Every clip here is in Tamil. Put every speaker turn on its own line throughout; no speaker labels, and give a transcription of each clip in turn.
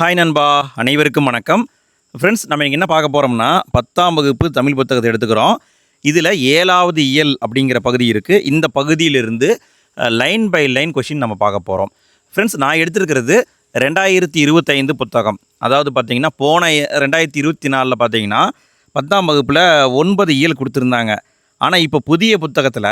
ஹாய் நண்பா, அனைவருக்கும் வணக்கம். ஃப்ரெண்ட்ஸ், நம்ம இங்கே என்ன பார்க்க போகிறோம்னா 10ஆம் வகுப்பு தமிழ் புத்தகத்தை எடுத்துக்கிறோம். இதில் 7வது இயல் அப்படிங்கிற பகுதி இருக்குது. இந்த பகுதியிலிருந்து லைன் பை லைன் கொஷின் நம்ம பார்க்க போகிறோம். ஃப்ரெண்ட்ஸ், நான் எடுத்திருக்கிறது 2025 புத்தகம். அதாவது பார்த்திங்கன்னா போன 2024 பார்த்திங்கன்னா 10ஆம் வகுப்பில் 9 இயல் கொடுத்துருந்தாங்க. ஆனால் இப்போ புதிய புத்தகத்தில்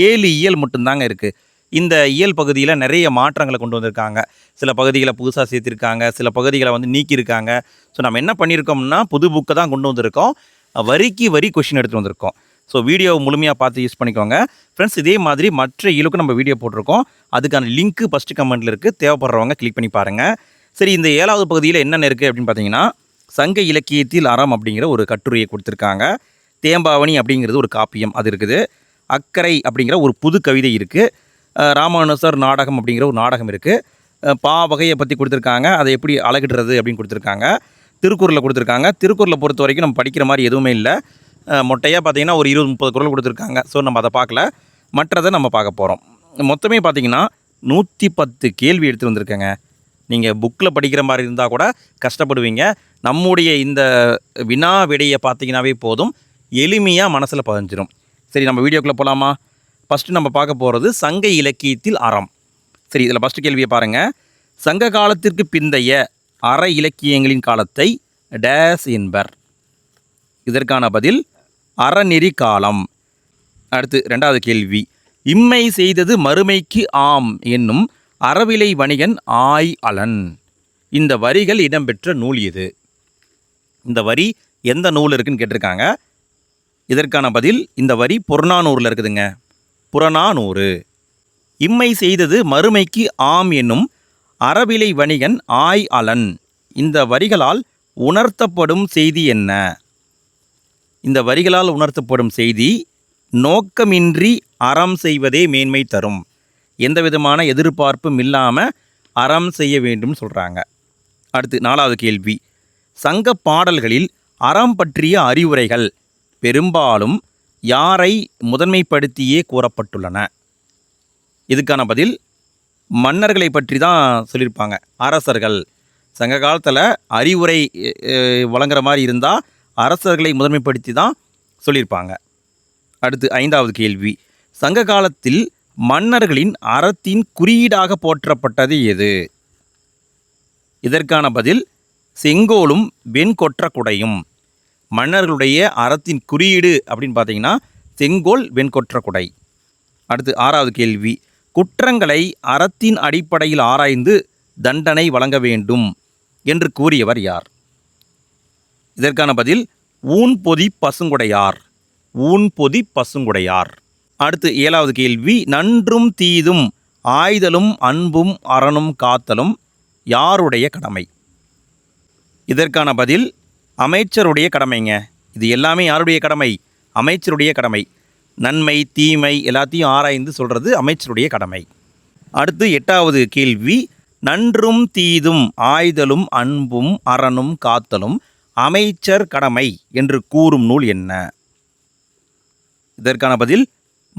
7 இயல் மட்டும்தாங்க இருக்குது. இந்த இயல் பகுதியில் நிறைய மாற்றங்களை கொண்டு வந்திருக்காங்க. சில பகுதிகளை புதுசாக சேர்த்திருக்காங்க, சில பகுதிகளை நீக்கியிருக்காங்க. ஸோ நம்ம என்ன பண்ணியிருக்கோம்னா புது புக்கை தான் கொண்டு வந்திருக்கோம். வரிக்கு வரி கொஷின் எடுத்துகிட்டு வந்திருக்கோம். ஸோ வீடியோவை முழுமையாக பார்த்து யூஸ் பண்ணிக்கோங்க. ஃப்ரெண்ட்ஸ், இதே மாதிரி மற்ற இயலுக்கும் நம்ம வீடியோ போட்டிருக்கோம். அதுக்கான லிங்க்கு ஃபஸ்ட்டு கமெண்ட்டில் இருக்குது. தேவைப்படுறவங்க கிளிக் பண்ணி பாருங்கள். சரி, இந்த 7வது பகுதியில் என்னென்ன இருக்குது அப்படின்னு பார்த்தீங்கன்னா, சங்க இலக்கியத்தில் அறம் அப்படிங்கிற ஒரு கட்டுரையை கொடுத்துருக்காங்க. தேம்பாவணி அப்படிங்கிறது ஒரு காப்பியம் அது இருக்குது. அக்கறை அப்படிங்கிற ஒரு புது கவிதை இருக்குது. ராமானுசர் நாடகம் அப்படிங்கிற ஒரு நாடகம் இருக்குது. வகையை பற்றி கொடுத்துருக்காங்க. அதை எப்படி அழகிடுறது அப்படின்னு கொடுத்துருக்காங்க. திருக்குறளை கொடுத்துருக்காங்க. திருக்குறளை பொறுத்த வரைக்கும் நம்ம படிக்கிற மாதிரி எதுவுமே இல்லை. மொட்டையாக பார்த்திங்கன்னா ஒரு 20-30 குறள் கொடுத்துருக்காங்க. ஸோ நம்ம அதை பார்க்கல, மற்றதை நம்ம பார்க்க போகிறோம். மொத்தமே பார்த்திங்கன்னா 110 கேள்வி எடுத்து வந்திருக்கேங்க. நீங்கள் புக்கில் படிக்கிற மாதிரி இருந்தால் கூட கஷ்டப்படுவீங்க. நம்முடைய இந்த வினா விடையை பார்த்திங்கனாவே போதும், எளிமையாக மனசில் பதிஞ்சிடும். சரி, நம்ம வீடியோக்குள்ளே போகலாமா? ஃபஸ்ட்டு நம்ம பார்க்க போகிறது சங்க இலக்கியத்தில் அறம். சரி, இதில் ஃபஸ்ட்டு கேள்வியை பாருங்கள். சங்க காலத்திற்கு பிந்தைய அற இலக்கியங்களின் காலத்தை டேஸ் என்பர். இதற்கான பதில் அறநெறி காலம். அடுத்து 2வது கேள்வி. இம்மை செய்தது மறுமைக்கு ஆம் என்னும் அறவிலை வணிகன் ஆய் அலன். இந்த வரிகள் இடம்பெற்ற நூல் எது? இந்த வரி எந்த நூல் இருக்குதுன்னு கேட்டிருக்காங்க. இதற்கான பதில் இந்த வரி புறநானூரில் இருக்குதுங்க. புறநானூறு. இம்மை செய்தது மறுமைக்கு ஆம் என்னும் அறவிலை வணிகன் ஆய் அலன். இந்த வரிகளால் உணர்த்தப்படும் செய்தி என்ன? இந்த வரிகளால் உணர்த்தப்படும் செய்தி, நோக்கமின்றி அறம் செய்வதே மேன்மை தரும். எந்த விதமான எதிர்பார்ப்பும் இல்லாமல் அறம் செய்ய வேண்டும் சொல்கிறாங்க. அடுத்து 4வது கேள்வி. சங்க பாடல்களில் அறம் பற்றிய அறிவுரைகள் பெரும்பாலும் யாரை முதன்மைப்படுத்தியே கூறப்பட்டுள்ளன? இதுக்கான பதில் மன்னர்களை பற்றி தான் சொல்லியிருப்பாங்க. அரசர்கள். சங்க காலத்தில் அறிவுரை வழங்குற மாதிரி இருந்தால் அரசர்களை முதன்மைப்படுத்தி தான் சொல்லியிருப்பாங்க. அடுத்து 5வது கேள்வி. சங்க காலத்தில் மன்னர்களின் அறத்தின் குறியீடாக போற்றப்பட்டது எது? இதற்கான பதில் செங்கோலும் வெண்கொற்ற குடையும். மன்னர்களுடைய அறத்தின் குறியீடு அப்படின்னு பார்த்தீங்கன்னா செங்கோல் வெண்கொற்ற குடை. அடுத்து 6வது கேள்வி. குற்றங்களை அறத்தின் அடிப்படையில் ஆராய்ந்து தண்டனை வழங்க வேண்டும் என்று கூறியவர் யார்? இதற்கான பதில் ஊன்பொதி பசுங்குடையார். ஊன்பொதி பசுங்குடையார். அடுத்து 7வது கேள்வி. நன்றும் தீதும் ஆய்தலும் அன்பும் அறனும் காத்தலும் யாருடைய கடமை? இதற்கான பதில் அமைச்சருடைய கடமைங்க. இது எல்லாமே யாருடைய கடமை? அமைச்சருடைய கடமை. நன்மை தீமை எல்லாத்தையும் ஆராய்ந்து சொல்கிறது அமைச்சருடைய கடமை. அடுத்து 8வது கேள்வி. நன்றும் தீதும் ஆய்தலும் அன்பும் அறனும் காத்தலும் அமைச்சர் கடமை என்று கூறும் நூல் என்ன? இதற்கான பதில்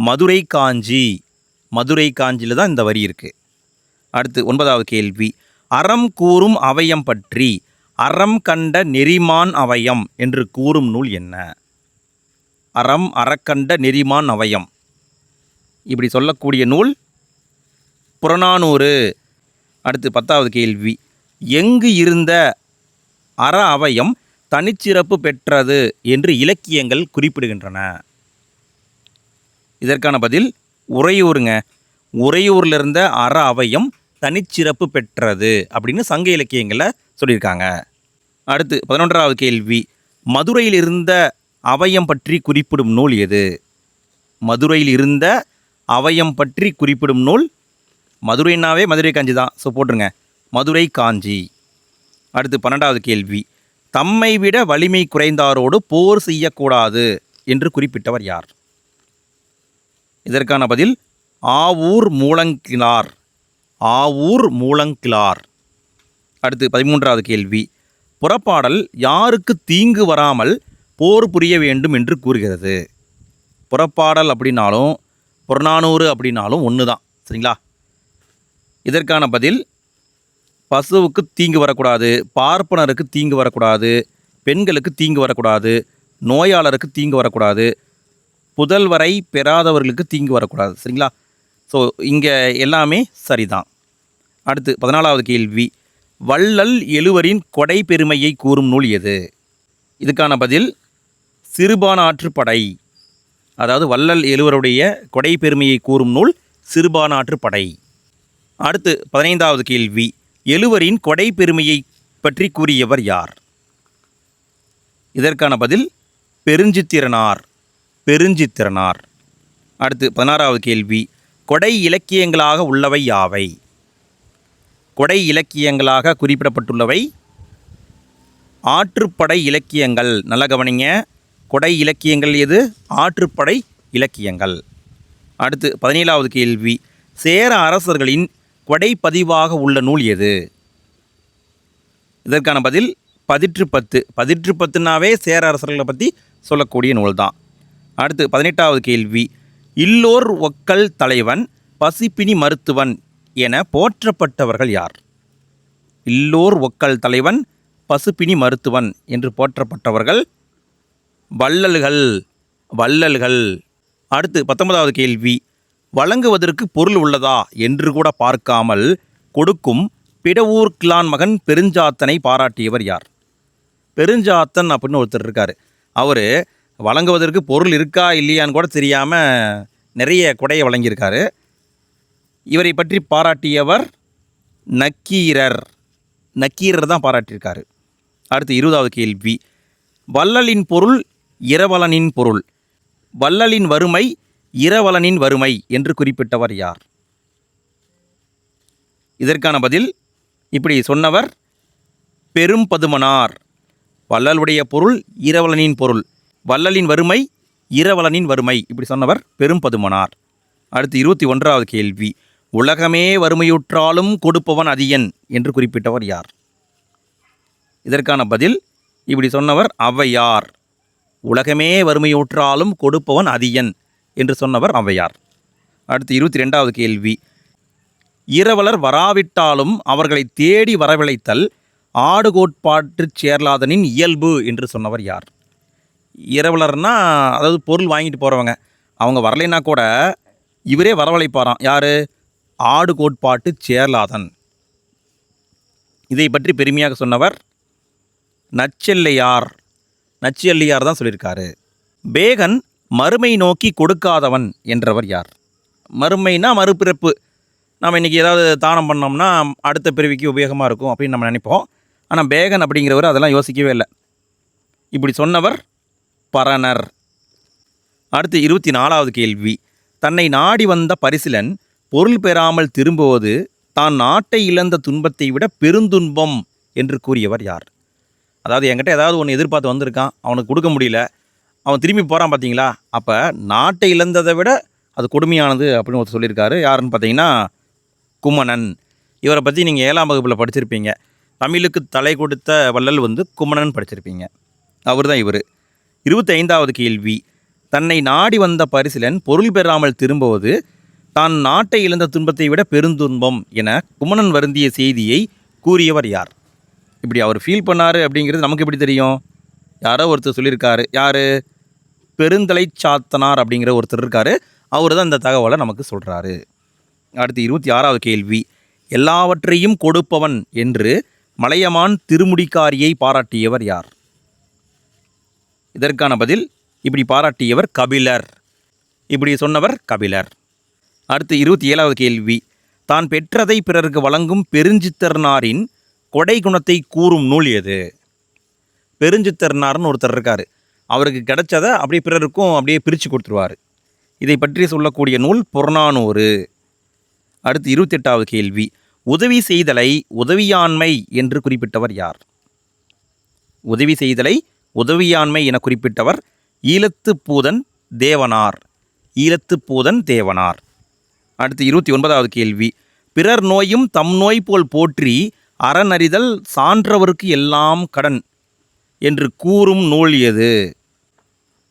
மதுரை காஞ்சி. மதுரை காஞ்சியில் தான் இந்த வரி இருக்குது. அடுத்து 9வது கேள்வி. அறம் கூறும் அவயம் பற்றி அறம் கண்ட நெறிமான் அவயம் என்று கூறும் நூல் என்ன? அறம் அறக்கண்ட நெறிமான் அவயம் இப்படி சொல்லக்கூடிய நூல் புறநானூறு. அடுத்து 10வது கேள்வி. எங்கு இருந்த அற அவயம் தனிச்சிறப்பு பெற்றது என்று இலக்கியங்கள் குறிப்பிடுகின்றன? இதற்கான பதில் உறையூருங்க. உறையூரில் இருந்த அற அவயம் தனிச்சிறப்பு பெற்றது அப்படின்னு சங்க இலக்கியங்களில் சொல்லியிருக்காங்க. அடுத்து 11வது கேள்வி. மதுரையில் இருந்த அவயம் பற்றி குறிப்பிடும் நூல் எது? மதுரையில் இருந்த அவயம் பற்றி குறிப்பிடும் நூல், மதுரைனாவே மதுரை காஞ்சி தான். ஸோ போட்டுருங்க, மதுரை காஞ்சி. அடுத்து 12வது கேள்வி. தம்மை விட வலிமை குறைந்தாரோடு போர் செய்யக்கூடாது என்று குறிப்பிட்டவர் யார்? இதற்கான பதில் ஆவூர் மூலங்கிழார். ஆவூர் மூலங்கிழார். அடுத்து 13வது கேள்வி. புறப்பாடல் யாருக்கு தீங்கு வராமல் போர் புரிய வேண்டும் என்று கூறுகிறது? புறப்பாடல் அப்படின்னாலும் புறநானூறு அப்படின்னாலும் ஒன்று தான், சரிங்களா? இதற்கான பதில் பசுவுக்கு தீங்கு வரக்கூடாது, பார்ப்பனருக்கு தீங்கு வரக்கூடாது, பெண்களுக்கு தீங்கு வரக்கூடாது, நோயாளருக்கு தீங்கு வரக்கூடாது, புதல்வரை பெறாதவர்களுக்கு தீங்கு வரக்கூடாது. சரிங்களா? ஸோ இங்கே எல்லாமே சரிதான். அடுத்து 14வது கேள்வி, வள்ளல் எழுவரின் கொடை பெருமையை கூறும் நூல் எது? இதுக்கான பதில் சிறுபானாற்றுப்படை. அதாவது வள்ளல் எழுவருடைய கொடை பெருமையை கூறும் நூல் சிறுபானாற்றுப்படை. அடுத்து 15வது கேள்வி, எழுவரின் கொடை பெருமையை பற்றி கூறியவர் யார்? இதற்கான பதில் பெருஞ்சித்திரனார். பெருஞ்சித்திரனார். அடுத்து 16வது கேள்வி, கொடை இலக்கியங்களாக உள்ளவை யாவை? கொடை இலக்கியங்களாக குறிப்பிடப்பட்டுள்ளவை ஆற்றுப்படை இலக்கியங்கள். நல்ல கவனிங்க, கொடை இலக்கியங்கள் எது? ஆற்றுப்படை இலக்கியங்கள். அடுத்து 17வது கேள்வி, சேர அரசர்களின் கொடை பதிவாக உள்ள நூல் எது? இதற்கான பதில் பதிற்றுப்பத்து. பதிற்றுப்பத்துனாவே சேர அரசர்களை பற்றி சொல்லக்கூடிய நூல் தான். அடுத்து 18வது கேள்வி, இல்லோர் ஒக்கல் தலைவன் பசிப்பினி மருத்துவன் என போற்றப்பட்டவர்கள் யார்? இல்லோர் ஒக்கல் தலைவன் பசுப்பினி மருத்துவன் என்று போற்றப்பட்டவர்கள் வள்ளல்கள். வள்ளல்கள். அடுத்து 19வது கேள்வி, வழங்குவதற்கு பொருள் உள்ளதா என்று கூட பார்க்காமல் கொடுக்கும் பிடவூர் கிளான் மகன் பெருஞ்சாத்தனை பாராட்டியவர் யார்? பெருஞ்சாத்தன் அப்படின்னு ஒருத்தர் இருக்கார். அவர் வழங்குவதற்கு பொருள் இருக்கா இல்லையான்னு கூட தெரியாமல் நிறைய கொடையை வழங்கியிருக்காரு. இவரை பற்றி பாராட்டியவர் நக்கீரர். நக்கீரர் தான் பாராட்டியிருக்காரு. அடுத்து 20வது கேள்வி, வள்ளலின் பொருள் இரவலனின் பொருள், வள்ளலின் வறுமை இரவலனின் வறுமை என்று குறிப்பிட்டவர் யார்? இதற்கான பதில் இப்படி சொன்னவர் பெரும்பதுமனார். வள்ளலுடைய பொருள் இரவலனின் பொருள், வள்ளலின் வறுமை இரவலனின் வறுமை, இப்படி சொன்னவர் பெரும்பதுமனார். அடுத்து 21வது கேள்வி, உலகமே வறுமையுற்றாலும் கொடுப்பவன் அதியன் என்று குறிப்பிட்டவர் யார்? இதற்கான பதில் இப்படி சொன்னவர் ஔவையார். உலகமே வறுமையுற்றாலும் கொடுப்பவன் அதியன் என்று சொன்னவர் ஔவையார். அடுத்து 22வது கேள்வி, இரவலர் வராவிட்டாலும் அவர்களை தேடி வரவழைத்தல் ஆடு கோட்பாட்டுச் சேர்லாதனின் இயல்பு என்று சொன்னவர் யார்? இரவலர்னா அதாவது பொருள் வாங்கிட்டு போகிறவங்க, அவங்க வரலைன்னா கூட இவரே வரவழைப்பாராம். யார்? ஆடு கோட்பாட்டு சேர்லாதன். இதை பற்றி பெருமையாக சொன்னவர் நச்செல்லையார். நச்செல்லையார் தான் சொல்லியிருக்காரு. பேகன் மறுமை நோக்கி கொடுக்காதவன் என்றவர் யார்? மறுமைனா மறுபிறப்பு. நம்ம இன்றைக்கி ஏதாவது தானம் பண்ணோம்னா அடுத்த பிறவிக்கு உபயோகமாக இருக்கும் அப்படின்னு நம்ம நினைப்போம். ஆனால் பேகன் அப்படிங்கிறவர் அதெல்லாம் யோசிக்கவே இல்லை. இப்படி சொன்னவர் பரணர். அடுத்து 24வது கேள்வி, தன்னை நாடி வந்த பரிசிலன் பொருள் பெறாமல் திரும்புவது தான் நாட்டை இழந்த துன்பத்தை விட பெருந்துன்பம் என்று கூறியவர் யார்? அதாவது என்கிட்ட ஏதாவது ஒன்று எதிர்பார்த்து வந்திருக்கான், அவனுக்கு கொடுக்க முடியல, அவன் திரும்பி போகிறான் பார்த்தீங்களா, அப்போ நாட்டை இழந்ததை விட அது கொடுமையானது அப்படின்னு ஒருத்தர் சொல்லியிருக்காரு. யாருன்னு பார்த்தீங்கன்னா குமணன். இவரை பற்றி நீங்கள் 7ஆம் வகுப்பில் படிச்சிருப்பீங்க. தமிழுக்கு தலை கொடுத்த வள்ளல் குமணன் படிச்சிருப்பீங்க. அவர் தான் இவர். 25வது கேள்வி, தன்னை நாடி வந்த பரிசிலன் பொருள் பெறாமல் திரும்புவது தான் நாட்டை இழந்த துன்பத்தை விட பெருந்துன்பம் என குமணன் வருந்திய செய்தியை கூறியவர் யார்? இப்படி அவர் ஃபீல் பண்ணார் அப்படிங்கிறது நமக்கு எப்படி தெரியும்? யாரோ ஒருத்தர் சொல்லியிருக்காரு. யார்? பெருந்தலை சாத்தனார் அப்படிங்கிற ஒருத்தர் இருக்கார். அவர் தான் இந்த தகவலை நமக்கு சொல்கிறாரு. அடுத்து 26வது கேள்வி, எல்லாவற்றையும் கொடுப்பவன் என்று மலையமான் திருமுடிக்காரியை பாராட்டியவர் யார்? இதற்கான பதில் இப்படி பாராட்டியவர் கபிலர். இப்படி சொன்னவர் கபிலர். அடுத்து 27வது கேள்வி, தான் பெற்றதை பிறருக்கு வழங்கும் பெருஞ்சித்திரனாரின் கொடை குணத்தை கூறும் நூல் எது? பெருஞ்சித்திரனார்னு ஒருத்தர் இருக்கார். அவருக்கு கிடைச்சதை அப்படியே பிறருக்கும் அப்படியே பிரித்து கொடுத்துருவார். இதை பற்றி சொல்லக்கூடிய நூல் புறநானூறு. அடுத்து 28வது கேள்வி, உதவி செய்தலை உதவியாண்மை என்று குறிப்பிட்டவர் யார்? உதவி செய்தலை உதவியாண்மை என குறிப்பிட்டவர் ஈழத்துப்பூதன் தேவனார். ஈழத்துப்பூதன் தேவனார். அடுத்து 29வது கேள்வி, பிறர் நோயும் தம் நோய் போல் போற்றி அறனறிதல் சான்றவருக்கு எல்லாம் கடன் என்று கூறும் நூல் எது?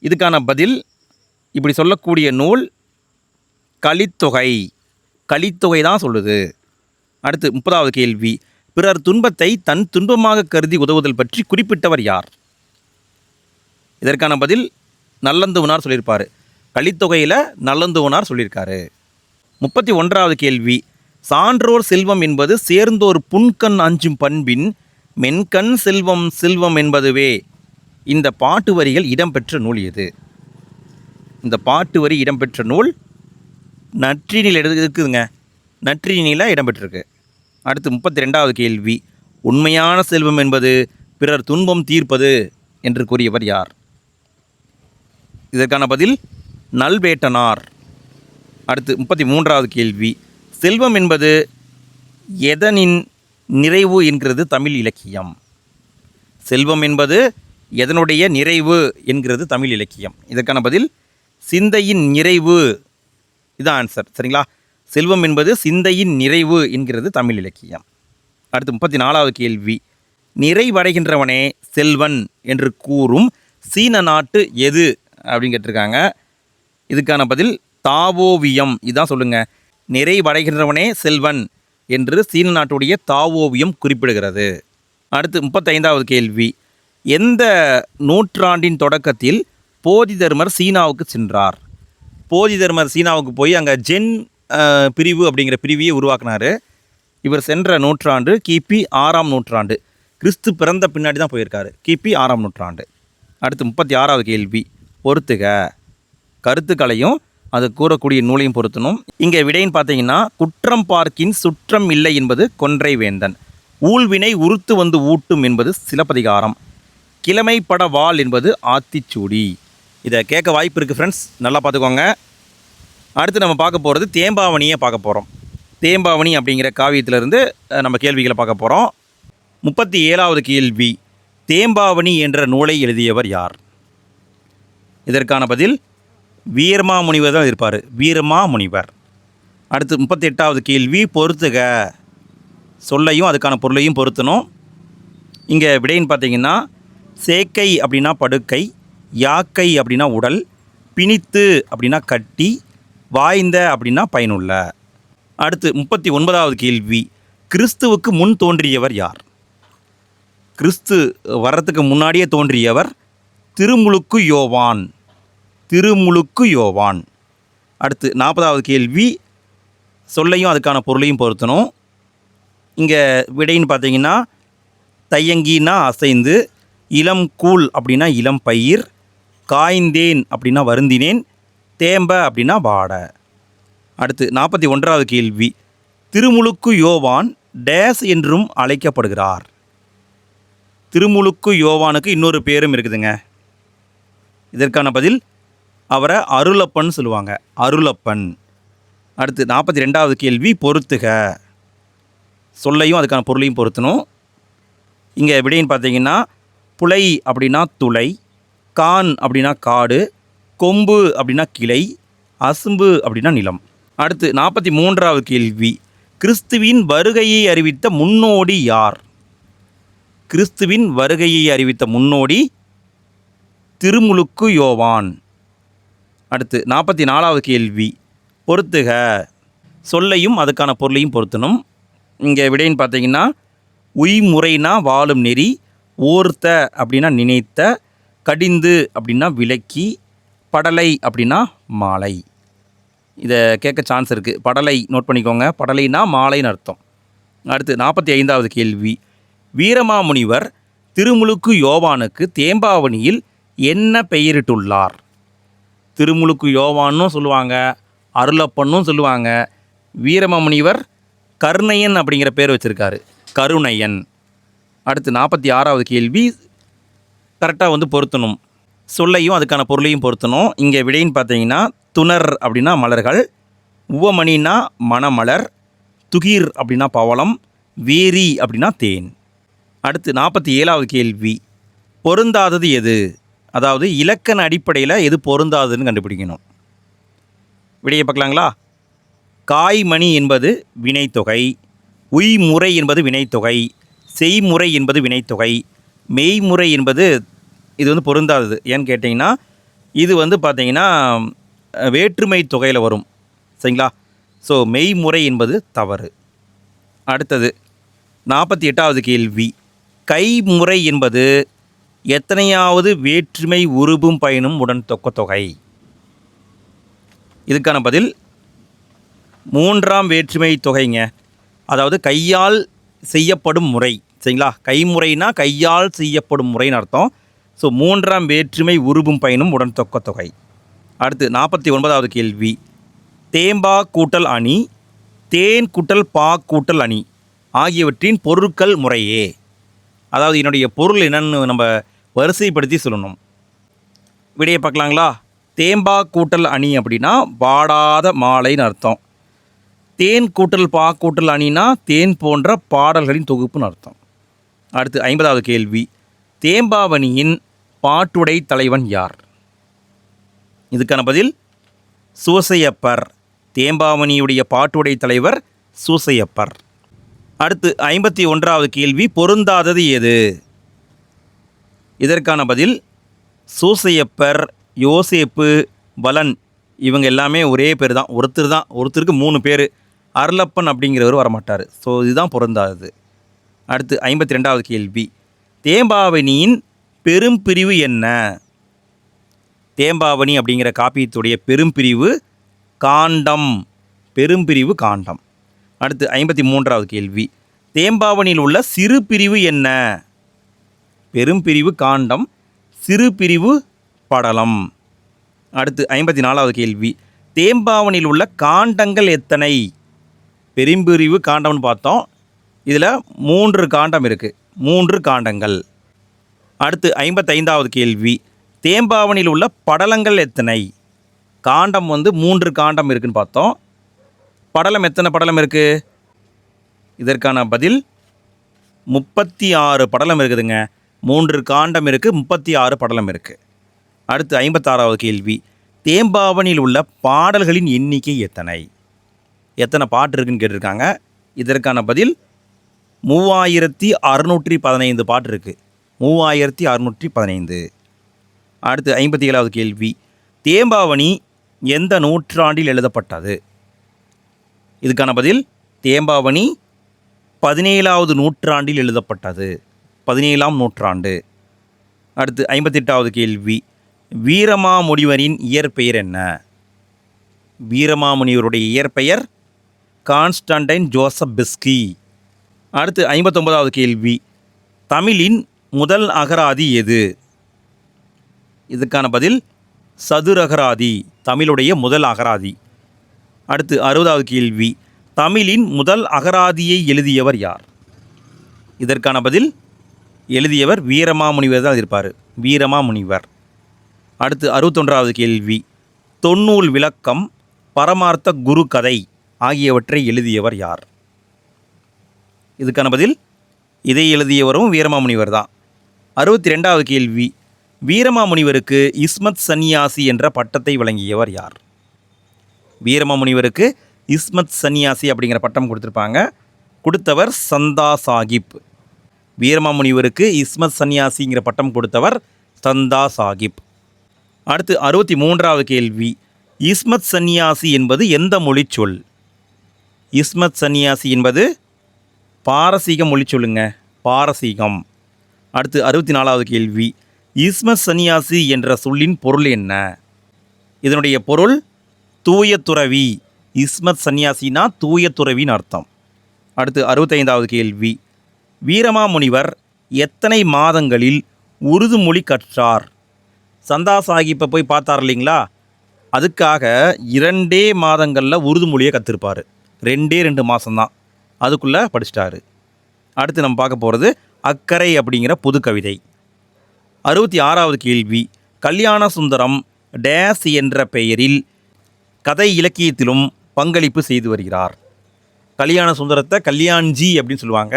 இதுக்கான பதில் இப்படி சொல்லக்கூடிய நூல் கலித்தொகை. கலித்தொகை தான் சொல்லுது. அடுத்து 30வது கேள்வி, பிறர் துன்பத்தை தன் துன்பமாக கருதி உதவுதல் பற்றி குறிப்பிட்டவர் யார்? இதற்கான பதில் நல்லந்துவனார் சொல்லியிருப்பார். கலித்தொகையில் நல்லந்துவனார் சொல்லியிருக்காரு. 31வது கேள்வி. சான்றோர் செல்வம் என்பது சேர்ந்தோர் புன்கண் அஞ்சும் பண்பின் மென்கண் செல்வம் செல்வம் என்பதுவே. இந்த பாட்டு வரிகள் இடம்பெற்ற நூல் எது? இந்த பாட்டு வரி இடம்பெற்ற நூல் நற்றினில் இருக்குதுங்க. நற்றினியில் இடம்பெற்றிருக்கு. அடுத்து 32வது கேள்வி. உண்மையான செல்வம் என்பது பிறர் துன்பம் தீர்ப்பது என்று கூறியவர் யார்? இதற்கான பதில் நல்வேட்டனார். அடுத்து 33வது கேள்வி. செல்வம் என்பது எதனின் நிறைவு என்கிறது தமிழ் இலக்கியம்? செல்வம் என்பது எதனுடைய நிறைவு என்கிறது தமிழ் இலக்கியம்? இதற்கான பதில் சிந்தையின் நிறைவு. இதுதான் ஆன்சர். சரிங்களா? செல்வம் என்பது சிந்தையின் நிறைவு என்கிறது தமிழ் இலக்கியம். அடுத்து 34வது கேள்வி. நிறைவடைகின்றவனே செல்வன் என்று கூறும் சீன நாட்டு எது அப்படின்னு கேட்டிருக்காங்க. இதுக்கான பதில் தாவோவியம். இதான் சொல்லுங்கள். நிறைவடைகின்றவனே செல்வன் என்று சீன நாட்டுடைய தாவோவியம் குறிப்பிடுகிறது. அடுத்து 35வது கேள்வி. எந்த நூற்றாண்டின் தொடக்கத்தில் போதிதர்மர் சீனாவுக்கு சென்றார்? போதிதர்மர் சீனாவுக்கு போய் அங்கே ஜென் பிரிவு அப்படிங்கிற பிரிவியை உருவாக்கினார். இவர் சென்ற நூற்றாண்டு கிபி 6ஆம் நூற்றாண்டு. கிறிஸ்து பிறந்த பின்னாடி தான் போயிருக்காரு. கிபி 6ஆம் நூற்றாண்டு. அடுத்து 36வது கேள்வி. பொறுத்துக. கருத்துக்களையும் அது கூறக்கூடிய நூலையும் பொருத்தணும். இங்கே விடைன்னு பார்த்தீங்கன்னா குற்றம் பார்க்கின் சுற்றம் இல்லை என்பது கொன்றை வேந்தன். ஊழ்வினை உறுத்து வந்து ஊட்டும் என்பது சிலப்பதிகாரம். கிழமைப்பட வாள் என்பது ஆத்திச்சூடி. இதை கேட்க வாய்ப்பு இருக்குது ஃப்ரெண்ட்ஸ், நல்லா பார்த்துக்கோங்க. அடுத்து நம்ம பார்க்க போகிறது தேம்பாவணியை பார்க்க போகிறோம். தேம்பாவணி அப்படிங்கிற காவியத்திலிருந்து நம்ம கேள்விகளை பார்க்க போகிறோம். 37வது கேள்வி. தேம்பாவணி என்ற நூலை எழுதியவர் யார்? இதற்கான பதில் வீரமாமுனிவர் தான் இருப்பார். வீரமாமுனிவர். அடுத்து 38வது கேள்வி. பொறுத்துக. சொல்லையும் அதுக்கான பொருளையும் பொருத்தணும். இங்கே விடைன்னு பார்த்தீங்கன்னா சேக்கை அப்படின்னா படுக்கை, யாக்கை அப்படின்னா உடல், பிணித்து அப்படின்னா கட்டி, வாய்ந்த அப்படின்னா பயனுள்ள. அடுத்து 39வது கேள்வி. கிறிஸ்துவுக்கு முன் தோன்றியவர் யார்? கிறிஸ்து வர்றதுக்கு முன்னாடியே தோன்றியவர் திருமுழுக்கு யோவான். திருமுழுக்கு யோவான். அடுத்து 40வது கேள்வி. சொல்லையும் அதுக்கான பொருளையும் பொருத்தணும். இங்கே விடைன்னு பார்த்தீங்கன்னா தையங்கினா அசைந்து, இளம் கூழ் அப்படின்னா இளம் பயிர், காய்ந்தேன் அப்படின்னா வருந்தினேன், தேம்ப அப்படின்னா வாட. அடுத்து 41வது கேள்வி. திருமுழுக்கு யோவான் டேஸ் என்றும் அழைக்கப்படுகிறார்? திருமுழுக்கு யோவானுக்கு இன்னொரு பேரும் இருக்குதுங்க. இதற்கான பதில் அவரை அருளப்பன் சொல்லுவாங்க. அருளப்பன். அடுத்து 42வது கேள்வி. பொறுத்துக. சொல்லையும் அதுக்கான பொருளையும் பொருத்தணும். இங்கே விடைன்னு பார்த்தீங்கன்னா புலை அப்படின்னா துளை, கான் அப்படின்னா காடு, கொம்பு அப்படின்னா கிளை, அசும்பு அப்படின்னா நிலம். அடுத்து 43வது கேள்வி. கிறிஸ்துவின் வருகையை அறிவித்த முன்னோடி யார்? கிறிஸ்துவின் வருகையை அறிவித்த முன்னோடி திருமுழுக்கு யோவான். அடுத்து 44வது கேள்வி. பொறுத்துக. சொல்லையும் அதுக்கான பொருளையும் பொருத்தணும். இங்கே விடைன்னு பார்த்தீங்கன்னா உய்முறைனா வாழும் நெறி, ஓர்த்த அப்படின்னா நினைத்த, கடிந்து அப்படின்னா விலக்கி, படலை அப்படின்னா மாலை. இதை கேட்க சான்ஸ் இருக்குது. படலை நோட் பண்ணிக்கோங்க. படலைனா மாலைன்னு அர்த்தம். அடுத்து 45வது கேள்வி. வீரமாமுனிவர் திருமுழுக்கு யோவானுக்கு தேம்பாவணியில் என்ன பெயரிட்டுள்ளார்? திருமுழுக்கு யோவானும் சொல்லுவாங்க, அருளப்பன்னும் சொல்லுவாங்க. வீரமாமுனிவர் கருணையன் அப்படிங்கிற பேர் வச்சுருக்காரு. கருணையன். அடுத்து 46வது கேள்வி. கரெக்டாக பொருத்தணும். சொல்லையும் அதுக்கான பொருளையும் பொருத்தணும். இங்கே விடைன்னு பார்த்தீங்கன்னா துணர் அப்படின்னா மலர்கள், உவமணினா மணமலர், துகிர் அப்படின்னா பவளம், வேரி அப்படின்னா தேன். அடுத்து 47வது கேள்வி. பொருந்தாதது எது? அதாவது இலக்கண அடிப்படையில் எது பொருந்தாதுன்னு கண்டுபிடிக்கணும். விடையை பார்க்கலாங்களா? காய்மணி என்பது வினைத்தொகை, உய்முறை என்பது வினைத்தொகை, செய்முறை என்பது வினைத்தொகை, மெய்முறை என்பது இது பொருந்தாதது. ஏன்னு கேட்டிங்கன்னா இது பார்த்தீங்கன்னா வேற்றுமை தொகையில் வரும். சரிங்களா? ஸோ மெய்முறை என்பது தவறு. அடுத்தது 48வது கேள்வி, கைமுறை என்பது எத்தனையாவது வேற்றுமை உருபும் பயனும் உடன் தொகை? இதுக்கான பதில் 3ஆம் வேற்றுமை தொகைங்க. அதாவது கையால் செய்யப்படும் முறை, சரிங்களா? கைமுறைனா கையால் செய்யப்படும் முறைன்னு அர்த்தம். ஸோ 3ஆம் வேற்றுமை உருபும் பயனும் உடன் தொகை. அடுத்து 49வது கேள்வி, தேம்பா கூட்டல் அணி, தேன் கூட்டல் பா கூட்டல் அணி ஆகியவற்றின் பொருட்கள் முறையே. அதாவது என்னுடைய பொருள் என்னன்னு நம்ம வரிசைப்படுத்தி சொல்லணும். விடையை பார்க்கலாங்களா? தேம்பா கூட்டல் அணி அப்படின்னா பாடாத மாலைன்னு அர்த்தம். தேன் கூட்டல் பா கூட்டல் அணினா தேன் போன்ற பாடல்களின் தொகுப்புன்னு அர்த்தம். அடுத்து 50வது கேள்வி, தேம்பாவணியின் பாட்டுடை தலைவன் யார்? இதுக்கான பதில் சூசையப்பர். தேம்பாவணியுடைய பாட்டுடை தலைவர் சூசையப்பர். அடுத்து 51வது கேள்வி, பொருந்தாதது எது? இதற்கான பதில் சூசையப்பர், யோசேப்பு, பலன் இவங்க எல்லாமே ஒரே பேர் தான். ஒருத்தருக்கு 3 பேர். அருளப்பன் அப்படிங்கிறவர் வரமாட்டார். ஸோ இதுதான் பொருந்தாதது. அடுத்து 52வது கேள்வி, தேம்பாவணியின் பெரும் பிரிவு என்ன? தேம்பாவணி அப்படிங்கிற காப்பியத்துடைய பெரும்பிரிவு காண்டம். பெரும்பிரிவு காண்டம். அடுத்து 53வது கேள்வி, தேம்பாவணியில் உள்ள சிறு பிரிவு என்ன? பெரும்பிரிவு காண்டம், சிறு பிரிவு படலம். அடுத்து 54வது கேள்வி, தேம்பாவணியில் உள்ள காண்டங்கள் எத்தனை? பெரும்பிரிவு காண்டம்னு பார்த்தோம். இதில் 3 காண்டம் இருக்குது, 3 காண்டங்கள். அடுத்து 55வது கேள்வி, தேம்பாவணியில் உள்ள படலங்கள் எத்தனை? காண்டம் 3 காண்டம் இருக்குதுன்னு பார்த்தோம். படலம் எத்தனை படலம் இருக்குது? இதற்கான பதில் 36 படலம் இருக்குதுங்க. 3 காண்டம் இருக்குது, 36 படலம் இருக்குது. அடுத்து 56வது கேள்வி, தேம்பாவணியில் உள்ள பாடல்களின் எண்ணிக்கை எத்தனை? எத்தனை பாட்டு இருக்குன்னு கேட்டிருக்காங்க. இதற்கான பதில் 3615 பாட்டு இருக்குது. 3615. அடுத்து 57வது கேள்வி, தேம்பாவணி எந்த நூற்றாண்டில் எழுதப்பட்டது? இதுக்கான பதில் தேம்பாவணி 17வது நூற்றாண்டில் எழுதப்பட்டது. 17ஆம் நூற்றாண்டு. அடுத்து 58வது கேள்வி, வீரமாமுனிவரின் இயற்பெயர் என்ன? வீரமாமுனிவருடைய இயற்பெயர் கான்ஸ்டன்டைன் ஜோசப் பிஸ்கி. அடுத்து 59வது கேள்வி, தமிழின் முதல் அகராதி எது? இதுக்கான பதில் சதுரகராதி, தமிழுடைய முதல் அகராதி. அடுத்து 60வது கேள்வி, தமிழின் முதல் அகராதியை எழுதியவர் யார்? இதற்கான பதில் எழுதியவர் வீரமாமுனிவர் தான் இருப்பார். வீரமாமுனிவர். அடுத்து 61வது கேள்வி, தொன்னூல் விளக்கம், பரமார்த்த குரு கதை ஆகியவற்றை எழுதியவர் யார்? இதுக்கான பதில் இதை எழுதியவரும் வீரமாமுனிவர் தான். 62வது கேள்வி, வீரமாமுனிவருக்கு இஸ்மத் சன்னியாசி என்ற பட்டத்தை வழங்கியவர் யார்? வீரமாமுனிவருக்கு இஸ்மத் சன்னியாசி அப்படிங்கிற பட்டம் கொடுத்துருப்பாங்க. கொடுத்தவர் சந்தா சாஹிப். வீரமாமுனிவருக்கு இஸ்மத் சன்னியாசிங்கிற பட்டம் கொடுத்தவர் சந்தா சாஹிப். அடுத்து 63வது கேள்வி, இஸ்மத் சன்னியாசி என்பது எந்த மொழி சொல்? இஸ்மத் சன்னியாசி என்பது பாரசீக மொழி சொல்லுங்க, பாரசீகம். அடுத்து 64வது கேள்வி, இஸ்மத் சன்னியாசி என்ற சொல்லின் பொருள் என்ன? இதனுடைய பொருள் தூய துறவி. இஸ்மத் சன்னியாசினா தூய துறவின்னு அர்த்தம். அடுத்து 65வது கேள்வி, வீரமாமுனிவர் எத்தனை மாதங்களில் உருது மொழி கற்றார்? சந்தா சாஹிப்பை போய் பார்த்தார் இல்லைங்களா, அதுக்காக 2 மாதங்களில் உருது மொழியை கற்றுருப்பார். 2 மாதம்தான், அதுக்குள்ளே படிச்சிட்டாரு. அடுத்து நம்ம பார்க்க போகிறது அக்கறை அப்படிங்கிற புது கவிதை. 66வது கேள்வி, கல்யாண சுந்தரம் டேஸ் என்ற பெயரில் கதை இலக்கியத்திலும் பங்களிப்பு செய்து வருகிறார். கல்யாண சுந்தரத்தை கல்யாண்ஜி அப்படின்னு சொல்லுவாங்க.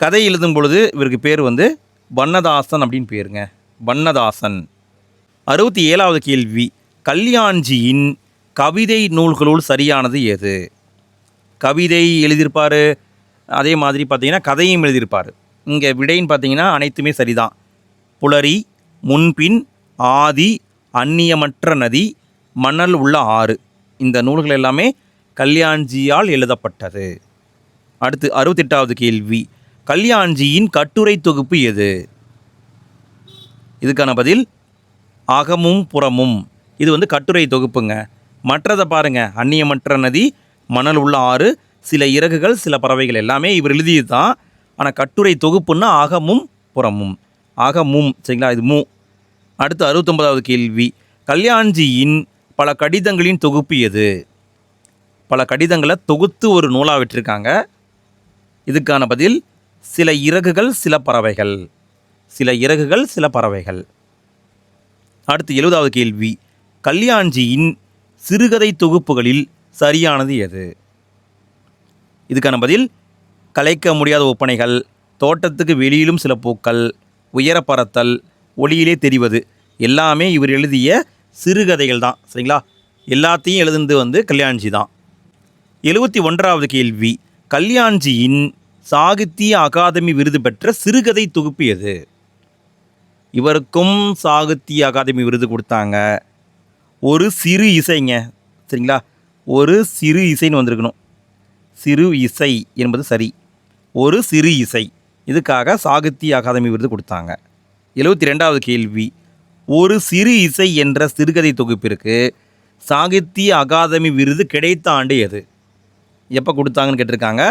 கதை எழுதும் பொழுது இவருக்கு பேர் வண்ணதாசன் அப்படின்னு பேருங்க, வண்ணதாசன். 67வது கேள்வி, கல்யாண்ஜியின் கவிதை நூல்களுள் சரியானது எது? கவிதை எழுதியிருப்பார், அதே மாதிரி பார்த்திங்கன்னா கதையும் எழுதியிருப்பார். இங்கே விடைன்னு பார்த்திங்கன்னா அனைத்துமே சரிதான். புலரி, முன்பின், ஆதி, அந்நியமற்ற நதி, மணல் உள்ள ஆறு, இந்த நூல்கள் எல்லாமே கல்யாண்ஜியால் எழுதப்பட்டது. அடுத்து 68வது கேள்வி, கல்யாண்ஜியின் கட்டுரை தொகுப்பு எது? இதுக்கான பதில் அகமும் புறமும். இது வந்து கட்டுரை தொகுப்புங்க. மற்றதை பாருங்கள், அந்நியமற்ற நதி, மணல் உள்ள ஆறு, சில இறகுகள், சில பறவைகள், எல்லாமே இவர் எழுதியது தான். ஆனால் கட்டுரை தொகுப்புன்னா அகமும் புறமும். அகமும், சரிங்களா, இது மூ. அடுத்து 69வது கேள்வி, கல்யாண்ஜியின் பல கடிதங்களின் தொகுப்பு எது? பல கடிதங்களை தொகுத்து ஒரு நூலாக விட்டிருக்காங்க. இதுக்கான பதில் சில இறகுகள் சில பறவைகள். சில இறகுகள் சில பறவைகள். அடுத்து 70வது கேள்வி, கல்யாண்ஜியின் சிறுகதை தொகுப்புகளில் சரியானது எது? இதுக்கான பதில் கலைக்க முடியாத ஒப்பனைகள், தோட்டத்துக்கு வெளியிலும் சில பூக்கள், உயர பறத்தல், ஒளியிலே தெரிவது, எல்லாமே இவர் எழுதிய சிறுகதைகள் தான். சரிங்களா, எல்லாத்தையும் எழுதுனது வந்து கல்யாண்ஜி தான். 71வது கேள்வி, கல்யாண்ஜியின் சாகித்ய அகாதமி விருது பெற்ற சிறுகதை தொகுப்பு எது? இவருக்கும் சாகித்ய அகாதமி விருது கொடுத்தாங்க. ஒரு சிறு இசைங்க. சரிங்களா, ஒரு சிறு இசைன்னு வந்திருக்கணும். சிறு இசை என்பது சரி. ஒரு சிறு இசை, இதுக்காக சாகித்ய அகாதமி விருது கொடுத்தாங்க. 72வது கேள்வி, ஒரு சிறு இசை என்ற சிறுகதை தொகுப்பிற்கு சாகித்ய அகாதமி விருது கிடைத்த ஆண்டு எது? எப்போ கொடுத்தாங்கன்னு கேட்டிருக்காங்க.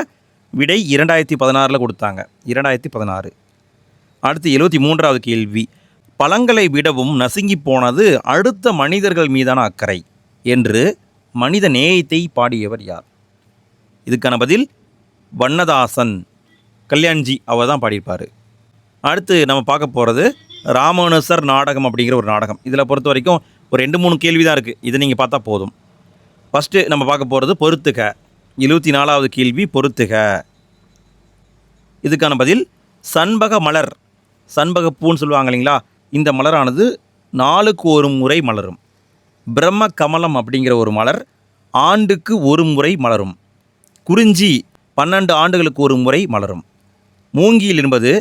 விடை 2016 கொடுத்தாங்க. 2016. அடுத்து 73வது கேள்வி, பழங்களை விடவும் நசுங்கி போனது அடுத்த மனிதர்கள் மீதான அக்கறை என்று மனித நேயத்தை பாடியவர் யார்? இதுக்கான பதில் வண்ணதாசன். கல்யாண்ஜி அவர் தான் பாடியிருப்பார். அடுத்து நம்ம பார்க்க போகிறது ராமானுசர் நாடகம் அப்படிங்கிற ஒரு நாடகம். இதில் பொறுத்த வரைக்கும் ஒரு 2-3 கேள்வி தான் இருக்குது. இதை நீங்கள் பார்த்தா போதும். ஃபஸ்ட்டு நம்ம பார்க்க போகிறது பொறுத்துக. 74வது கேள்வி, பொறுத்துக. இதுக்கான பதில் சண்பக மலர். சண்பகப்பூன்னு சொல்லுவாங்க இல்லைங்களா, இந்த மலரானது நாளுக்கு ஒரு முறை மலரும். பிரம்ம கமலம் அப்படிங்கிற ஒரு மலர் ஆண்டுக்கு ஒரு முறை மலரும். குறிஞ்சி 12 ஆண்டுகளுக்கு ஒரு முறை மலரும். மூங்கில் என்பது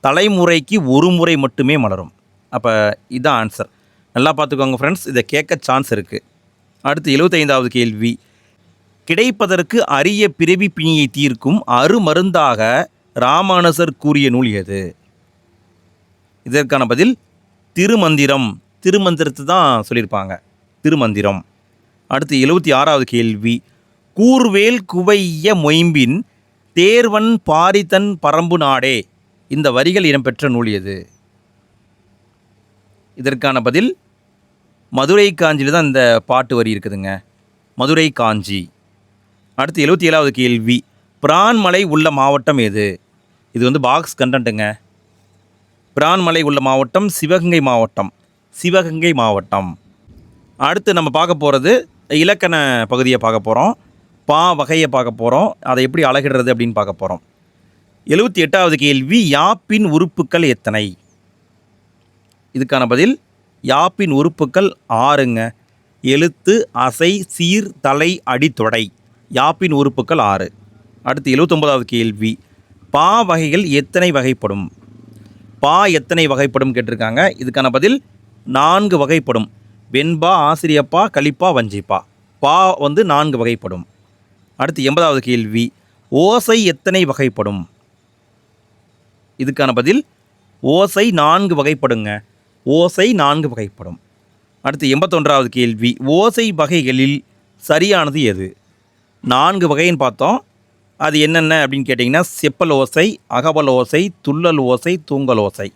தலைமுறைக்கு ஒரு முறை மட்டுமே மலரும். அப்போ இதுதான் ஆன்சர். நல்லா பார்த்துக்கோங்க ஃப்ரெண்ட்ஸ், இதை கேட்க சான்ஸ் இருக்குது. அடுத்து 75வது கேள்வி, கிடைப்பதற்கு அரிய பிறவி பிணியை தீர்க்கும் அருமருந்தாக ராமானுசர் கூறிய நூல் எது? இதற்கான பதில் திருமந்திரம். திருமந்திரத்தை தான் சொல்லியிருப்பாங்க, திருமந்திரம். அடுத்து 76வது கேள்வி, கூர்வேல் குவைய மொயம்பின் தேர்வன் பாரித்தன் பரம்பு நாடே, இந்த வரிகள் இடம்பெற்ற நூல் எது? இதற்கான பதில் மதுரை காஞ்சியில் தான் இந்த பாட்டு வரி இருக்குதுங்க. மதுரை காஞ்சி. அடுத்து 77வது கேள்வி, பிரான்மலை உள்ள மாவட்டம் எது? இது வந்து பாக்ஸ் கண்டென்ட்டுங்க. பிரான்மலை உள்ள மாவட்டம் சிவகங்கை மாவட்டம். சிவகங்கை மாவட்டம். அடுத்து நம்ம பார்க்க போகிறது இலக்கண பகுதியை பார்க்க போகிறோம். பா வகையை பார்க்க போகிறோம். அதை எப்படி அழகிடுறது அப்படின்னு பார்க்க போகிறோம். 78வது கேள்வி, யாப்பின் உறுப்புக்கள் எத்தனை? இதுக்கான பதில் யாப்பின் உறுப்புக்கள் 6ங்க. எழுத்து, அசை, சீர், தலை, அடி, தொடை. யாப்பின் உறுப்புக்கள் 6. அடுத்து 79வது கேள்வி, பா வகைகள் எத்தனை வகைப்படும்? பா எத்தனை வகைப்படும் கேட்டிருக்காங்க. இதுக்கான பதில் 4 வகைப்படும். வெண்பா, ஆசிரியப்பா, கலிப்பா, வஞ்சிப்பா. பா வந்து 4 வகைப்படும். அடுத்து 80வது கேள்வி, ஓசை எத்தனை வகைப்படும்? இதுக்கான பதில் ஓசை 4 வகைப்படுங்க. ஓசை 4 வகைப்படும். அடுத்து 81வது கேள்வி, ஓசை வகைகளில் சரியானது எது? 4 வகைன்னு பார்த்தோம். அது என்னென்ன அப்படின்னு கேட்டிங்கன்னா, செப்பல் ஓசை, அகவல் ஓசை, துள்ளல் ஓசை, தூங்கல் ஓசை.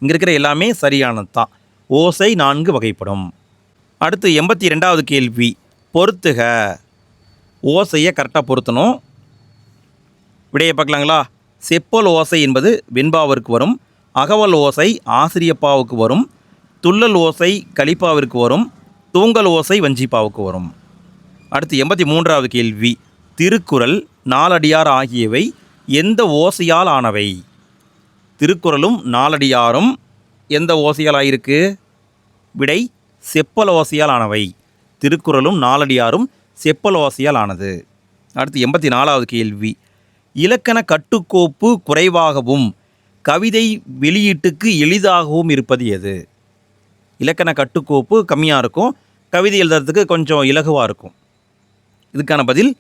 இங்கே இருக்கிற எல்லாமே சரியானது தான். ஓசை 4 வகைப்படும். அடுத்து 82வது கேள்வி, பொறுத்துக. ஓசையை கரெக்டாக பொருத்தணும். விடையை பார்க்கலாங்களா? செப்பல் ஓசை என்பது வெண்பாவிற்கு வரும். அகவல் ஓசை ஆசிரியப்பாவுக்கு வரும். துள்ளல் ஓசை கலிப்பாவிற்கு வரும். தூங்கல் ஓசை வஞ்சிப்பாவுக்கு வரும். அடுத்து 83வது கேள்வி, திருக்குறள், நாலடியார் ஆகியவை எந்த ஓசையால் ஆனவை? திருக்குறளும் நாலடியாரும் எந்த ஓசையால் ஆயிருக்கு? விடை செப்பல் ஓசையால் ஆனவை. திருக்குறளும் நாலடியாரும் செப்பல் ஓசையால் ஆனது. அடுத்து 84வது கேள்வி, இலக்கண கட்டுக்கோப்பு குறைவாகவும் கவிதை வெளியீட்டுக்கு எளிதாகவும் இருப்பது எது? இலக்கண கட்டுக்கோப்பு கம்மியாக இருக்கும், கவிதை எழுதுறதுக்கு கொஞ்சம் இலகுவாக இருக்கும். இதுக்கான பதில்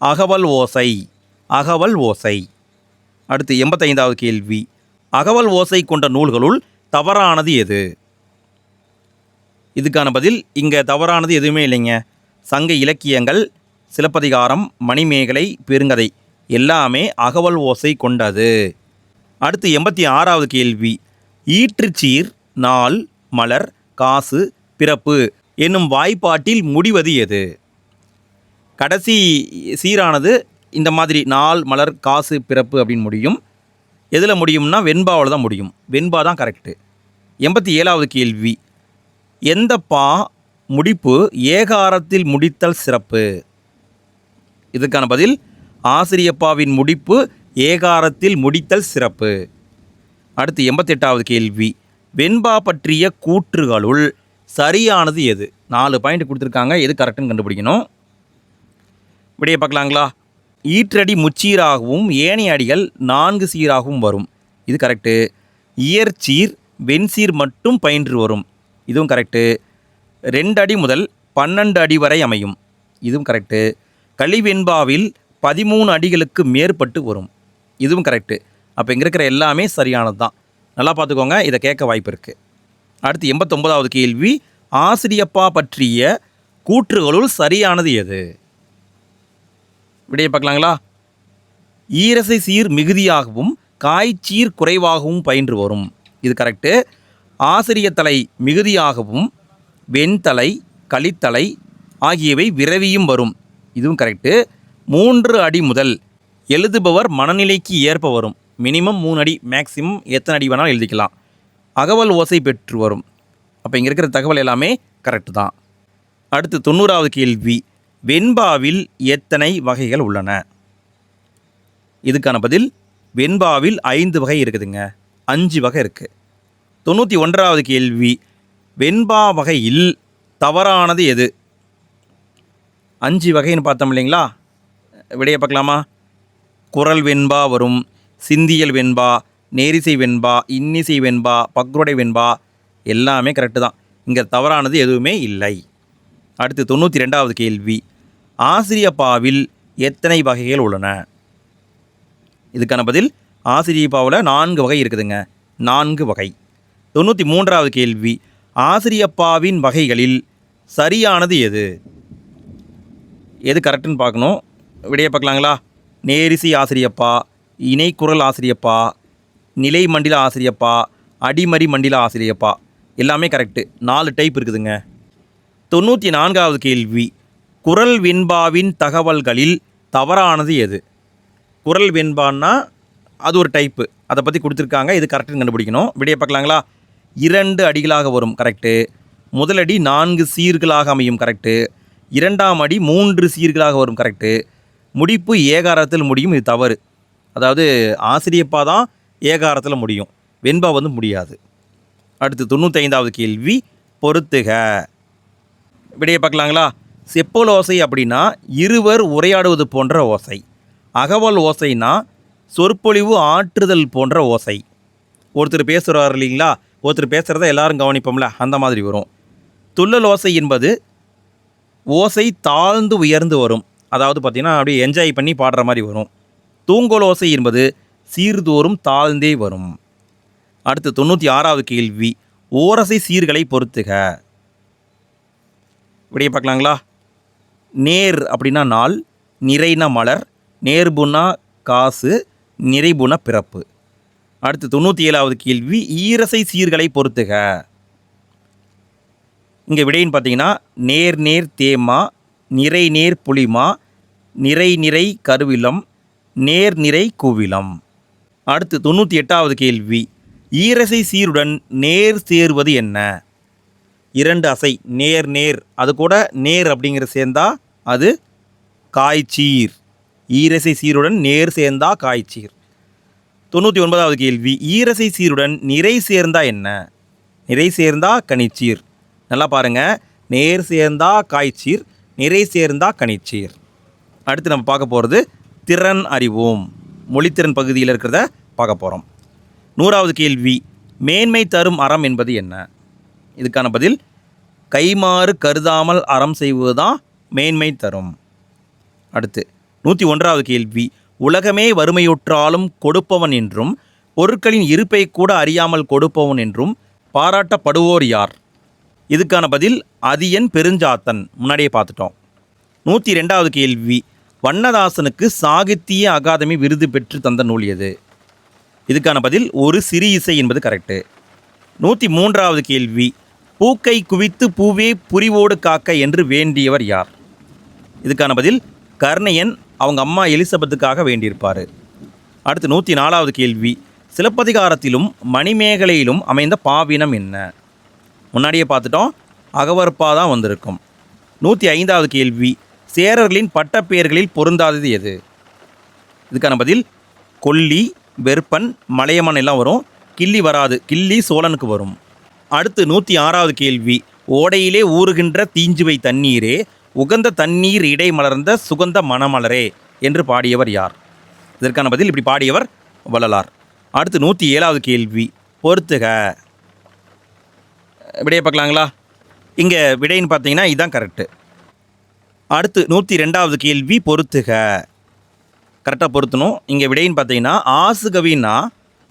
அகவல் ஓசை. அகவல் ஓசை. அடுத்து 85வது கேள்வி, அகவல் ஓசை கொண்ட நூல்களுள் தவறானது எது? இதுக்கான பதில் இங்கே தவறானது எதுவுமே இல்லைங்க. சங்க இலக்கியங்கள், சிலப்பதிகாரம், மணிமேகலை, பெருங்கதை எல்லாமே அகவல் ஓசை கொண்டது. அடுத்து 86வது கேள்வி, ஈற்றுச்சீர், நாள், மலர், காசு, பிறப்பு என்னும் வாய்ப்பாட்டில் முடிவது எது? கடைசி சீரானது இந்த மாதிரி நாள், மலர், காசு, பிறப்பு அப்படின்னு முடியும். எதில் முடியும்னா வெண்பாவில் தான் முடியும். வெண்பா தான் கரெக்டு. 87வது கேள்வி, எந்த பா முடிப்பு ஏகாரத்தில் முடித்தல் சிறப்பு? இதுக்கான பதில் ஆசிரியப்பாவின் முடிப்பு ஏகாரத்தில் முடித்தல் சிறப்பு. அடுத்து 88வது கேள்வி, வெண்பா பற்றிய கூற்றுகளுள் சரியானது எது? 4 பாயிண்ட் கொடுத்துருக்காங்க, எது கரெக்டுன்னு கண்டுபிடிக்கணும். விடையை பார்க்கலாங்களா? ஈற்றடி முச்சீராகவும் ஏனைய அடிகள் 4 சீராகவும் வரும். இது கரெக்டு. இயற்சீர் வெண்சீர் மட்டும் பயின்று வரும். இதுவும் கரெக்டு. 2 அடி முதல் 12 அடி வரை அமையும். இதுவும் கரெக்டு. கலிவெண்பாவில் 13 அடிகளுக்கு மேற்பட்டு வரும். இதுவும் கரெக்டு. அப்போ இங்கே இருக்கிற எல்லாமே சரியானது தான். நல்லா பார்த்துக்கோங்க, இதை கேட்க வாய்ப்பு இருக்குது. அடுத்து 89வது கேள்வி, ஆசிரியப்பா பற்றிய கூற்றுகளுள் சரியானது எது? விடையை பார்க்கலாங்களா? ஈரசை சீர் மிகுதியாகவும் காய்ச்சீர் குறைவாகவும் பயின்று வரும். இது கரெக்டு. ஆசிரியத்தலை மிகுதியாகவும் வெண்தலை, கலித்தலை ஆகியவை விரவியும் வரும். இதுவும் கரெக்டு. 3 அடி முதல் எழுதுபவர் மனநிலைக்கு ஏற்ப வரும். மினிமம் 3 அடி, மேக்ஸிமம் எத்தனை அடி வேணாலும் எழுதிக்கலாம். அகவல் ஓசை பெற்று வரும். அப்போ இங்கே இருக்கிற தகவல் எல்லாமே கரெக்டு தான். அடுத்து 90வது கேள்வி, வெண்பாவில் எத்தனை வகைகள் உள்ளன? இதுக்கான பதில் வெண்பாவில் 5 வகை இருக்குதுங்க. 5 வகை இருக்குது. 91வது கேள்வி, வெண்பா வகையில் தவறானது எது? 5 வகைன்னு பார்த்தோம் இல்லைங்களா? விடையை பார்க்கலாமா? குரல் வெண்பா வரும், சிந்தியல் வெண்பா, நேரிசை வெண்பா, இன்னிசை வெண்பா, பக்ருடை வெண்பா எல்லாமே கரெக்டு தான். இங்கே தவறானது எதுவுமே இல்லை. அடுத்து 92வது கேள்வி, ஆசிரியப்பாவில் எத்தனை வகைகள் உள்ளன? இதுக்கான பதில் ஆசிரியப்பாவில் 4 வகை இருக்குதுங்க. 4 வகை. 93வது கேள்வி, ஆசிரியப்பாவின் வகைகளில் சரியானது எது? எது கரெக்டுன்னு பார்க்கணும். விடையை பார்க்கலாங்களா? நேரிசை ஆசிரியப்பா, இணைக்குரல் ஆசிரியப்பா, நிலை மண்டில ஆசிரியப்பா, அடிமறி மண்டில ஆசிரியப்பா எல்லாமே கரெக்டு. 4 டைப் இருக்குதுங்க. 94வது கேள்வி, குரல் வெண்பாவின் தகவல்களில் தவறானது எது? குரல் வெண்பான்னா அது ஒரு டைப்பு, அதை பற்றி கொடுத்துருக்காங்க. இது கரெக்டுன்னு கண்டுபிடிக்கணும். விடையை பார்க்கலாங்களா? 2 அடிகளாக வரும். கரெக்டு. முதலடி 4 சீர்களாக அமையும். கரெக்டு. 2ஆம் அடி 3 சீர்களாக வரும். கரெக்டு. முடிப்பு ஏகாரத்தில் முடியும். இது தவறு. அதாவது ஆசிரியப்பா தான் ஏகாரத்தில் முடியும், வெண்பா முடியாது. அடுத்து 95வது கேள்வி, பொறுத்துக. விடையை பார்க்கலாங்களா? செப்பல் ஓசை அப்படின்னா இருவர் உரையாடுவது போன்ற ஓசை. அகவல் ஓசைனா சொற்பொழிவு ஆற்றுதல் போன்ற ஓசை. ஒருத்தர் பேசுகிறார் இல்லைங்களா, ஒருத்தர் பேசுகிறத எல்லாரும் கவனிப்போம்ல, அந்த மாதிரி வரும். துள்ளல் ஓசை என்பது ஓசை தாழ்ந்து உயர்ந்து வரும். அதாவது பார்த்திங்கன்னா அப்படியே என்ஜாய் பண்ணி பாடுற மாதிரி வரும். தூங்கல் ஓசை என்பது சீர்தோறும் தாழ்ந்தே வரும். அடுத்து 96வது கேள்வி, ஓரசை சீர்களை பொறுத்துக. விடையை பார்க்கலாங்களா? நேர் அப்படின்னா நாள், நிறைனா மலர், நேர்புனா காசு, நிறைபுனா பிறப்பு. அடுத்து 97வது கேள்வி, ஈரசை சீர்களை பொறுத்துக. இங்கே விடைன்னு பார்த்தீங்கன்னா நேர் நேர் தேமா, நிறை நேர் புளிமா, நிறை நிறை கருவிலம், நேர் நிறை கூவிலம். அடுத்து 98வது கேள்வி, ஈரசை சீருடன் நேர் சேர்வது என்ன? 2 அசை நேர் நேர், அது கூட நேர் அப்படிங்கிற சேர்ந்தா அது காய்ச்சீர். ஈரசை சீருடன் நேர் சேர்ந்தா காய்ச்சீர். 99வது கேள்வி, ஈரசை சீருடன் நிறை சேர்ந்தா என்ன? நிறை சேர்ந்தா கனிச்சீர். நல்லா பாருங்கள், நேர் சேர்ந்தா காய்ச்சீர், நிறை சேர்ந்தா கனிச்சீர். அடுத்து நம்ம பார்க்க போகிறது திறன் அறிவோம். மொழித்திறன் பகுதியில் இருக்கிறத பார்க்க போகிறோம். 100வது கேள்வி, மேன்மை தரும் அறம் என்பது என்ன? இதுக்கான பதில் கைமாறு கருதாமல் அறம் செய்வது தான் மேன்மை தரும். அடுத்து 101வது கேள்வி, உலகமே வறுமையுற்றாலும் கொடுப்பவன் என்றும் பொருட்களின் இருப்பை கூட அறியாமல் கொடுப்பவன் என்றும் பாராட்டப்படுவோர் யார்? இதுக்கான பதில் அதியன் பெருஞ்சாத்தன். முன்னாடியே பார்த்துட்டோம். 102வது கேள்வி, வண்ணதாசனுக்கு சாகித்ய அகாதமி விருது பெற்று தந்த நூல் எது? இதுக்கான பதில் ஒரு சிறு இசை என்பது கரெக்டு. 103வது கேள்வி, பூக்கை குவித்து பூவே புரிவோடு காக்க என்று வேண்டியவர் யார்? இதுக்கான பதில் கர்ணையன் அவங்க அம்மா எலிசபெத்துக்காக வேண்டியிருப்பார். அடுத்து 104வது கேள்வி, சிலப்பதிகாரத்திலும் மணிமேகலையிலும் அமைந்த பாவினம் என்ன? முன்னாடியே பார்த்துட்டோம், அகவற்பா தான் வந்திருக்கும். 105வது கேள்வி, சேரர்களின் பட்டப்பெயர்களில் பொருந்தாதது எது? இதுக்கான பதில் கொல்லி, வெற்பன், மலையமன் எல்லாம் வரும். கிள்ளி வராது, கிள்ளி சோழனுக்கு வரும். அடுத்து 106வது கேள்வி, ஓடையிலே ஊறுகின்ற தீஞ்சுவை தண்ணீரே உகந்த தண்ணீர் இடை மலர்ந்த சுகந்த மணமலரே என்று பாடியவர் யார்? இதற்கான பதில் இப்படி பாடியவர் வள்ளலார். அடுத்து 107வது கேள்வி, பொறுத்துக. விடையை பார்க்கலாங்களா? இங்கே விடைன்னு பார்த்தீங்கன்னா இதுதான் கரெக்டு. அடுத்து 102வது கேள்வி, பொறுத்துக. கரெக்டாக பொருத்தணும். இங்கே விடைன்னு பார்த்தீங்கன்னா ஆசுகவின்னா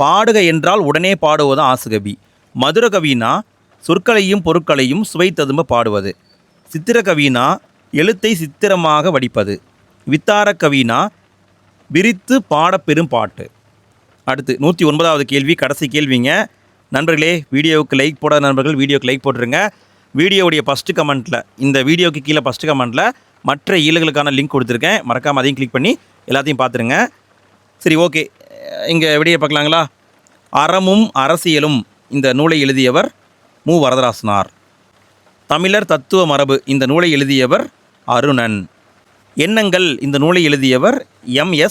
பாடுக என்றால் உடனே பாடுவது ஆசுகவி. மதுரகவினா சொற்களையும் பொருட்களையும் சுவை ததும்ப பாடுவது. சித்திரக்கவினா எழுத்தை சித்திரமாக வடிப்பது. வித்தார கவினா விரித்து பாடப்பெறும் பாட்டு. அடுத்து 109வது கேள்வி, கடைசி கேள்விங்க. நண்பர்களே, வீடியோவுக்கு லைக் போடாத நண்பர்கள் வீடியோக்கு லைக் போட்டுருங்க. வீடியோவுடைய ஃபஸ்ட்டு கமெண்ட்டில், இந்த வீடியோவுக்கு கீழே ஃபஸ்ட்டு கமெண்ட்டில் மற்ற ஈழங்களுக்கான லிங்க் கொடுத்துருக்கேன். மறக்காமல் அதையும் கிளிக் பண்ணி எல்லாத்தையும் பார்த்துருங்க. சரி, ஓகே. இங்கே விடையை பார்க்கலாங்களா? அறமும் அரசியலும் இந்த நூலை எழுதியவர் மு. வரதராசனார். தமிழர் தத்துவ மரபு இந்த நூலை எழுதியவர் அருணன். எண்ணங்கள் இந்த நூலை எழுதியவர் எம்.எஸ்.